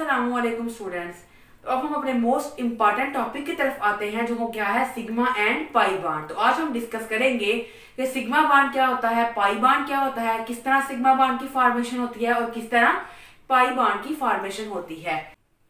अस्सलामुअलैकुम स्टूडेंट्स। तो अब हम अपने मोस्ट इम्पॉर्टेंट टॉपिक की तरफ आते हैं जो क्या है सिग्मा एंड पाई बॉन्ड। तो आज हम डिस्कस करेंगे कि सिग्मा बॉन्ड क्या होता है, पाई बॉन्ड क्या होता है, किस तरह सिग्मा बॉन्ड की फॉर्मेशन होती है और किस तरह पाई बॉन्ड की फॉर्मेशन होती है।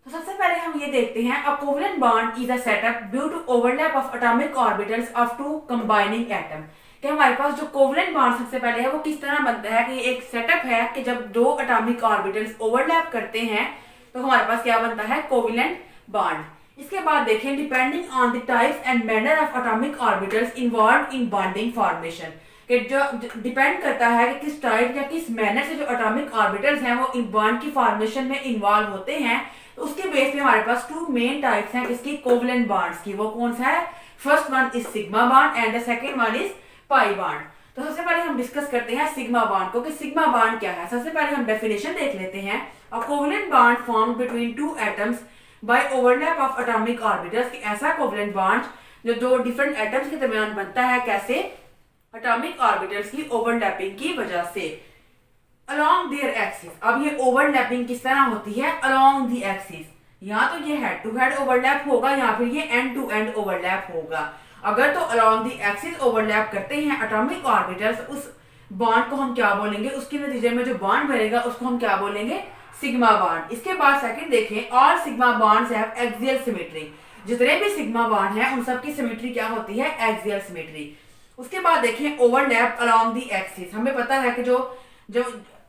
तो सबसे पहले हम ये देखते हैं a covalent bond is a setup due to overlap of atomic orbitals of two combining atom. कि हमारे पास जो कोवेलेंट बॉन्ड सबसे पहले है वो किस तरह बनता है कि एक सेटअप है कि जब दो एटॉमिक ऑर्बिटल्स ओवरलैप करते हैं तो हमारे पास क्या बनता है, कोवेलेंट बॉन्ड। इसके बाद देखें depending on the types and manner of atomic orbitals involved in bonding formation, कि जो डिपेंड करता है कि किस टाइप या किस मैनर से जो एटॉमिक ऑर्बिटल्स हैं वो इन बॉन्ड की फॉर्मेशन में इन्वॉल्व होते हैं। तो उसके बेस पे हमारे पास टू मेन टाइप्स हैं किसकी, कोवेलेंट बॉन्ड्स की। वो कौन सा है, first one is sigma bond and the second one is pi bond. तो सबसे पहले हम डिस्कस करते हैं सिग्मा बॉन्ड को कि सिग्मा बॉन्ड क्या है। सबसे पहले हम डेफिनेशन देख लेते हैं। A covalent bond formed between two atoms bye overlap of atomic orbitals. ऐसा कोवेलेंट बॉन्ड जो दो डिफरेंट एटम्स के दरमियान बनता है, कैसे, एटॉमिक ऑर्बिटल्स की ओवरलैपिंग की वजह से अलोंग देयर एक्सिस। अब ये ओवरलैपिंग किस तरह होती है, अलोंग द एक्सिस। या तो ये हेड टू हेड ओवरलैप होगा या फिर ये एंड टू एंड ओवरलैप होगा। अगर तो अलोंग द एक्सिस ओवरलैप करते हैं एटॉमिक ऑर्बिटल्स, उस बॉन्ड को हम क्या बोलेंगे, उसके नतीजे में जो बॉन्ड बनेगा उसको हम क्या बोलेंगे, सिग्मा बॉन्ड। इसके बाद सेकंड देखें, all sigma bonds have axial symmetry. जितने भी सिग्मा बॉन्ड हैं उन सबकी सिमेट्री क्या होती है, एक्सियल सिमेट्री। उसके बाद देखें ओवरलैप अलोंग द एक्सिस। हमें पता है कि जो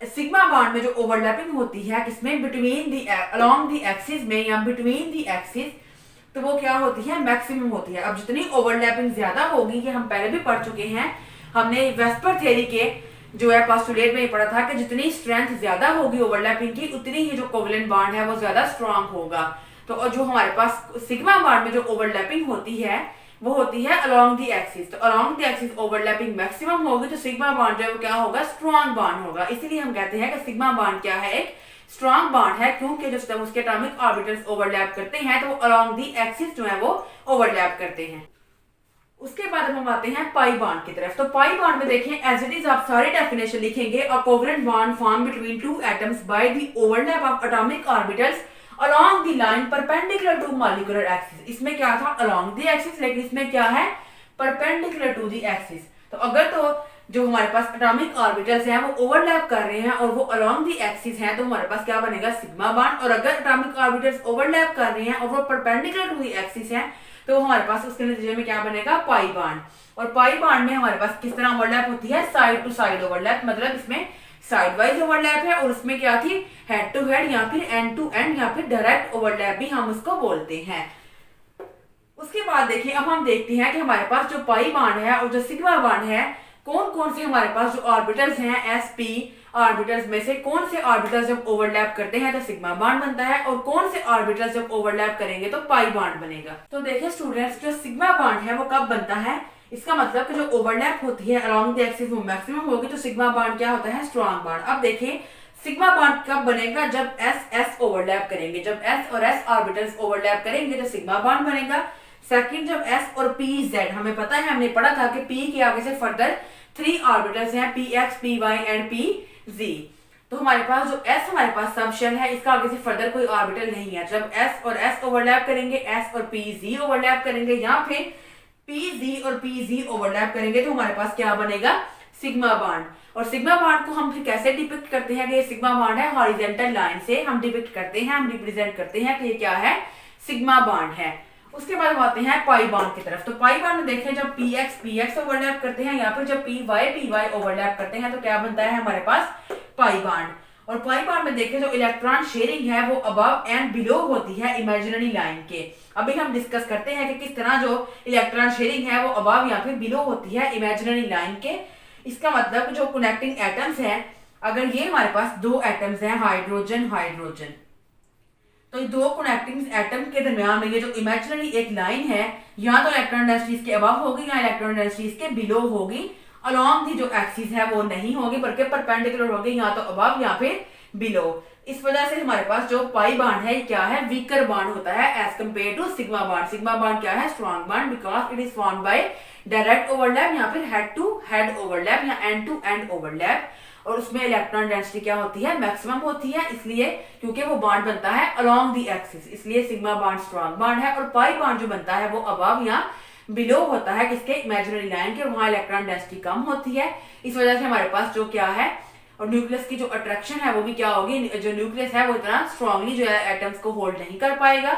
सिग्मा बॉन्ड में जो ओवरलैपिंग होती है किसमें, between the along the axis में या बिटवीन द एक्सिस, तो वो क्या होती है, मैक्सिमम होती है। अब जितनी ओवरलैपिंग ज्यादा होगी, ये हम पहले भी पढ़ चुके हैं, हमने वेस्पर थ्योरी के जो है पोस्टुलेट में ही पढ़ा था कि जितनी स्ट्रेंथ ज्यादा होगी ओवरलैपिंग की उतनी ही जो कोवेलेंट बॉन्ड है वो ज्यादा स्ट्रांग होगा। तो और जो हमारे पास सिग्मा बॉन्ड में जो ओवरलैपिंग होती है वो होती है अलोंग द एक्सिस। तो along the axis overlapping maximum होगी तो सिग्मा बॉन्ड जो है वो क्या होगा, स्ट्रांग बॉन्ड होगा। इसीलिए हम कहते हैं कि सिग्मा बॉन्ड क्या है, एक स्ट्रांग बॉन्ड है, क्योंकि जब उसके एटॉमिक ऑर्बिटल्स ओवरलैप करते हैं तो वो अलोंग द एक्सिस जो है वो ओवरलैप करते हैं। उसके बाद हम आते हैं पाई बॉन्ड की तरफ। तो पाई बॉन्ड में देखें एज इट इज आप सारी डेफिनेशन लिखेंगे। A covalent bond form between two atoms by the overlap of atomic orbitals along the line perpendicular to molecular axis. इसमें क्या था, अलोंग द एक्सिस, लेकिन इसमें क्या है, परपेंडिकुलर टू द एक्सिस। तो अगर तो जो हमारे पास एटॉमिक ऑर्बिटल्स हैं वो ओवरलैप कर रहे हैं और वो अलोंग द एक्सिस हैं तो हमारे पास क्या बनेगा, सिग्मा बॉन्ड। और अगर एटॉमिक ऑर्बिटल्स ओवरलैप कर रहे हैं और वो परपेंडिकुलर टू द एक्सिस हैं तो हमारे पास उसके नतीजे में क्या बनेगा, पाई बॉन्ड। और पाई बॉन्ड में हमारे पास किस तरह ओवरलैप होती है, साइड टू साइड ओवरलैप, मतलब इसमें साइड वाइज ओवरलैप है और उसमें क्या थी, हेड टू हेड या फिर एंड टू एंड या फिर डायरेक्ट ओवरलैप भी हम उसको बोलते हैं। उसके बाद देखिए अब हम देखते हैं कि हमारे पास जो पाई बॉन्ड है और जो सिग्मा बॉन्ड है, कौन कौन से हमारे पास जो ऑर्बिटल्स हैं sp ऑर्बिटल्स में से कौन से ऑर्बिटल्स जब ओवरलैप करते हैं तो सिग्मा बॉन्ड बनता है और कौन से ऑर्बिटल्स जब ओवरलैप करेंगे तो पाई बॉन्ड बनेगा। तो देखिए स्टूडेंट्स, जो सिग्मा बॉन्ड है वो कब बनता है, इसका मतलब कि जो ओवरलैप होती है अलोंग द एक्सिस वो मैक्सिमम होगी तो सिग्मा बॉन्ड क्या होता है, स्ट्रॉन्ग बॉन्ड। अब देखिए सिग्मा बॉन्ड कब बनेगा, जब s ओवरलैप करेंगे। जब s और s ऑर्बिटल्स ओवरलैप करेंगे तो सिग्मा बॉन्ड बनेगा। सेकंड, जब s और p z, हमें पता है, हमने पढ़ा था कि p के आगे से फर्दर 3 ऑर्बिटल्स हैं, px py एंड pz। तो हमारे पास जो s हमारे पास सब शेल है, इसका आगे से फर्दर कोई ऑर्बिटल नहीं है। जब s और s ओवरलैप करेंगे, s और pz ओवरलैप करेंगे या फिर pz और pz ओवरलैप करेंगे तो हमारे पास क्या बनेगा, सिग्मा बॉन्ड। और सिग्मा बॉन्ड को हम फिर कैसे डिपिक्ट करते हैं कि ये सिग्मा बॉन्ड है, हॉरिजॉन्टल लाइन से हम डिपिक्ट करते हैं, हम रिप्रेजेंट करते हैं कि ये क्या है, सिग्मा बॉन्ड है। उसके बाद हम आते हैं पाई बॉन्ड की तरफ। तो पाई बॉन्ड में देखें जब px ओवरलैप करते हैं या फिर जब py ओवरलैप करते हैं तो क्या बनता है हमारे पास, पाई बॉन्ड। और पाई बॉन्ड में देखें जो इलेक्ट्रॉन शेयरिंग है वो अबव एंड बिलो होती है इमेजिनरी लाइन के। अभी हम डिस्कस करते हैं कि किस तरह जो इलेक्ट्रॉन शेयरिंग है वो अबव या फिर बिलो होती है इमेजिनरी लाइन के। इसका मतलब जो कनेक्टिंग एटम्स हैं, अगर ये हमारे पास दो एटम्स हैं, हाइड्रोजन हाइड्रोजन, तो दो कनेक्टिंग एटम के दरमियान में ये जो इमेजिनरी एक लाइन है, या तो इलेक्ट्रॉन डेंसिटी इसके अबव होगी या इलेक्ट्रॉन डेंसिटी इसके बिलो होगी। अलोंग दी जो एक्सिस है वो नहीं होगी बल्कि परपेंडिकुलर होगी, या तो अबव या फिर बिलो। इस वजह से हमारे पास जो पाई बॉन्ड है क्या है, वीकर बॉन्ड होता है as compare to sigma bond. Sigma bond क्या है, strong bond, because it is formed by direct overlap या फिर हेड टू हेड ओवरलैप या एंड टू एंड ओवरलैप। और उसमें इलेक्ट्रॉन डेंसिटी क्या होती है, मैक्सिमम होती है, इसलिए क्योंकि वो बॉन्ड बनता है अलोंग द एक्सिस, इसलिए सिग्मा बॉन्ड स्ट्रॉन्ग बॉन्ड है। और पाई बॉन्ड जो बनता है वो अबव या बिलो होता है किसके, इमेजिनरी लाइन के, वहां इलेक्ट्रॉन डेंसिटी कम होती है। इस वजह से हमारे पास जो क्या है, और न्यूक्लियस की जो अट्रैक्शन है वो भी क्या होगी, जो न्यूक्लियस है वो इतना स्ट्रांगली जो है एटम्स को होल्ड नहीं कर पाएगा,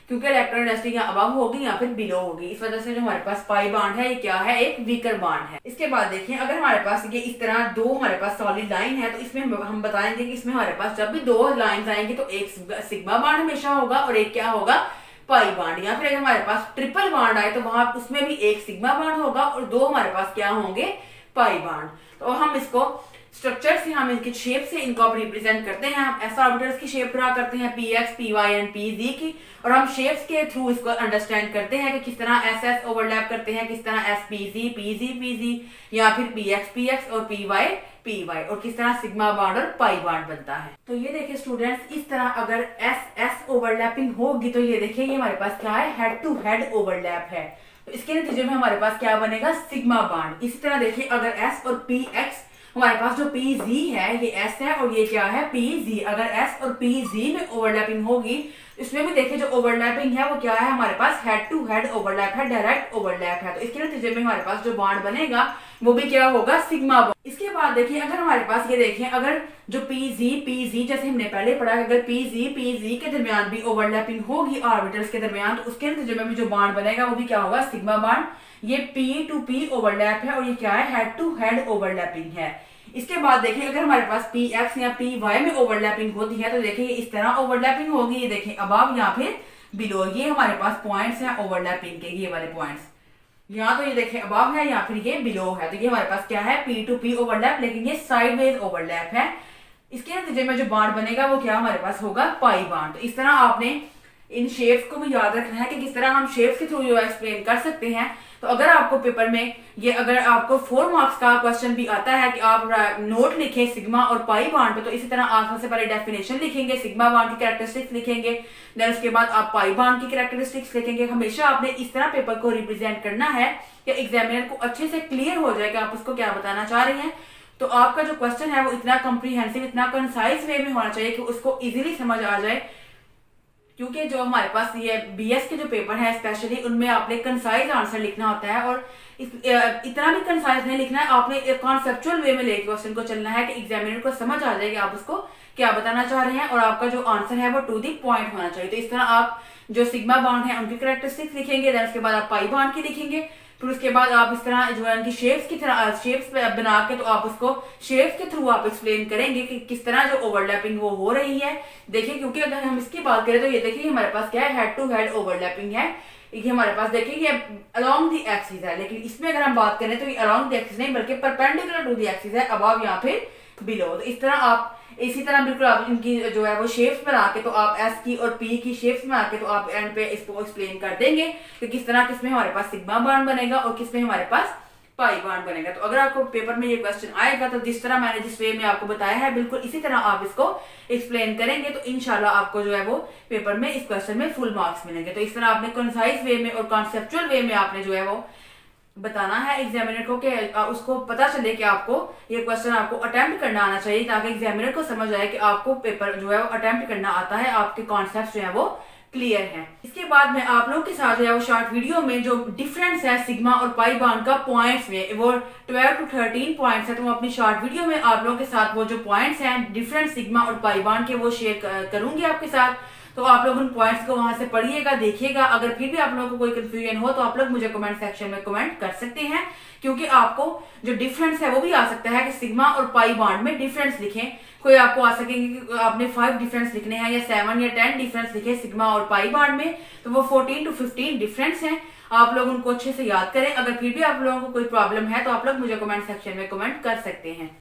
क्योंकि इलेक्ट्रॉन डेंसिटी या अबव होगी या फिर बिलो होगी। इस वजह से जो हमारे पास पाई बॉन्ड है ये क्या है, एक वीकर बॉन्ड है। इसके बाद देखिए, अगर हमारे पास ये इस तरह दो हमारे पास सॉलिड लाइन है, तो इसमें हम बताएंगे कि इसमें हमारे पास जब भी दो लाइन आएंगी तो एक सिग्मा बॉन्ड हमेशा होगा और एक क्या होगा, पाई बॉन्ड। या फिर अगर हमारे पास ट्रिपल बॉन्ड आए तो वहां उसमें भी एक सिग्मा बॉन्ड होगा और दो हमारे पास क्या होंगे, पाई बॉन्ड। तो हम इसको स्ट्रक्चर से, हम इनकी शेप से इनको रिप्रेजेंट करते हैं। हम एस ऑर्बिटल्स की शेप ड्रा करते हैं, p x, p y and p z की, और हम शेप्स के थ्रू इसको अंडरस्टैंड करते हैं कि किस तरह एस एस ओवरलैप करते हैं, किस तरह S P G P G या फिर पी एक्स और पी वाई, और किस तरह सिग्मा बॉन्ड और पाई बॉन्ड बनता है। तो ये देखिए स्टूडेंट्स, इस तरह अगर एस एस ओवरलैपिंग होगी तो ये देखिए ये हमारे पास क्या है, हेड टू हेड ओवरलैप है। तो इसके नतीजे में हमारे पास क्या बनेगा, सिग्मा बॉन्ड। इसी तरह देखिए, अगर एस और पी एक्स, हमारे पास जो पी जी है ये एस है और ये क्या है, पी जी। अगर एस और पी जी में ओवरलैपिंग होगी, इसमें भी देखिए जो ओवरलैपिंग है वो क्या है, हमारे पास हेड टू हेड ओवरलैप है, डायरेक्ट ओवरलैप है। तो इसके नतीजे में हमारे पास जो बॉन्ड बनेगा वो भी क्या होगा, सिग्मा बॉन्ड। इसके बाद देखिए, अगर हमारे पास ये देखिए, अगर जो पी जी जैसे हमने पहले पढ़ा, अगर पी जी के दरमियान भी ओवरलैपिंग होगी ऑर्बिटल्स के दरमियान, तो उसके नतीजे में भी जो बॉन्ड बनेगा वो भी क्या होगा, सिग्मा बॉन्ड। ये पी टू पी ओवरलैप है और ये क्या है, हेड टू हेड ओवरलैपिंग है। इसके बाद देखिए, अगर हमारे पास पी एक्स या पी वाई में ओवरलैपिंग होती है तो देखिए इस तरह ओवरलैपिंग होगी, ये देखिए अबव या फिर बिलो, ये हमारे पास पॉइंट्स हैं ओवरलैपिंग के, ये वाले पॉइंट्स, यहाँ तो ये देखिए अबव है या फिर ये बिलो है। तो ये हमारे पास क्या है, पी टू पी ओवरलैप, लेकिन ये साइडवेज ओवरलैप है। इसके नतीजे में जो बॉन्ड बनेगा वो क्या हमारे पास होगा, पाई बॉन्ड। तो इस तरह आपने इन शेप्स को भी याद रखना है कि किस तरह हम शेप्स के थ्रू जो एक्सप्लेन कर सकते हैं। तो अगर आपको पेपर में ये, अगर आपको 4 मार्क्स का क्वेश्चन भी आता है कि आप नोट लिखें सिग्मा और पाई बॉन्ड पे, तो इसी तरह आप सबसे पहले डेफिनेशन लिखेंगे, सिग्मा बॉन्ड की कैरेक्टरिस्टिक्स लिखेंगे, देन उसके बाद आप पाई बॉन्ड की कैरेक्टरिस्टिक्स लिखेंगे। हमेशा आपने इस तरह पेपर को रिप्रेजेंट करना है कि एग्जामिनर को अच्छे से क्लियर हो जाए कि आप उसको क्या बताना चाह रहे हैं। तो आपका जो क्वेश्चन है वो इतना कॉम्प्रिहेंसिव, इतना कंसाइज वे में होना चाहिए कि उसको इजीली समझ आ जाए, क्योंकि जो हमारे पास ये बीएस के जो पेपर है स्पेशली, उनमें आपने कंसाइज आंसर लिखना होता है, और इतना भी कंसाइज नहीं लिखना है, आपने एक कॉन्सेप्चुअल वे में लेके क्वेश्चन को चलना है कि एग्जामिनर को समझ आ जाए कि आप उसको क्या बताना चाह रहे हैं, और आपका जो आंसर है वो टू दी पॉइंट होना चाहिए। तो इस तरह आप जो सिग्मा बॉन्ड है उनकी कैरेक्टरिस्टिक्स लिखेंगे, देन उसके बाद आप पाई बॉन्ड की लिखेंगे, फिर उसके बाद आप इस तरह जो है उनकी शेप्स की तरह शेप्स बना के, तो आप उसको शेप्स के थ्रू आप एक्सप्लेन करेंगे कि किस तरह जो ओवरलैपिंग वो हो रही है। देखिए, क्योंकि अगर हम इसकी बात करें तो ये देखिए हमारे पास क्या है, हेड टू हेड ओवरलैपिंग है। ये हमारे पास देखिए ये अलोंग द एक्सिस है, लेकिन इसमें अगर हम बात करें तो ये अलोंग द एक्सिस नहीं बल्कि परपेंडिकुलर टू द एक्सिस है, अबव या फिर बिलो। तो इस तरह आप इसी तरह बिल्कुल आप इनकी जो है वो शेप्स बना के, तो आप एस की और पी की शेप्स बना के, तो आप एंड पे इसको एक्सप्लेन कर देंगे कि किस तरह किसमें हमारे पास सिग्मा बॉन्ड बनेगा और किसमें हमारे पास पाई बॉन्ड बनेगा। तो अगर आपको पेपर में ये क्वेश्चन आएगा तो जिस तरह मैंने जिस वे में आपको बताया है बिल्कुल इसी तरह आप इसको एक्सप्लेन करेंगे, तो इंशाल्लाह आपको जो है वो पेपर में इस क्वेश्चन में फुल मार्क्स मिलेंगे। तो इस तरह आपने कंसाइज वे में और कॉन्सेप्चुअल वे में आपने जो है वो बताना है एग्जामिनर को कि उसको पता चले कि आपको ये क्वेश्चन आपको अटेम्प्ट करना आना चाहिए, ताकि एग्जामिनर को समझ आए कि आपको पेपर जो है वो अटेम्प्ट करना आता है, आपके कॉन्सेप्ट जो है वो क्लियर है। इसके बाद मैं आप लोगों के साथ जो है वो शॉर्ट वीडियो में जो डिफरेंस है सिग्मा और पाई बॉन्ड का पॉइंट्स में, वो 12 to 13 पॉइंट्स है, तो मैं अपनी शॉर्ट वीडियो में आप लोगों के साथ वो जो पॉइंट्स हैं डिफरेंट सिग्मा और पाई बॉन्ड के वो शेयर करूंगी आपके साथ। तो आप लोग उन पॉइंट्स को वहां से पढ़िएगा, देखिएगा। अगर फिर भी आप लोगों को कोई कंफ्यूजन हो तो आप लोग मुझे कमेंट सेक्शन में कमेंट कर सकते हैं, क्योंकि आपको जो डिफरेंस है वो भी आ सकता है कि सिग्मा और पाई बॉन्ड में डिफरेंस लिखें। कोई आपको आ सकेंगे कि आपने 5 डिफरेंस लिखने हैं या 7 या 10 डिफरेंस लिखे सिग्मा और पाई बॉन्ड में, तो वो 14 to 15 डिफरेंस हैं। आप लोग उनको अच्छे से याद करें। अगर फिर भी आप लोगों को कोई प्रॉब्लम है तो आप लोग मुझे कमेंट सेक्शन में कमेंट कर सकते हैं।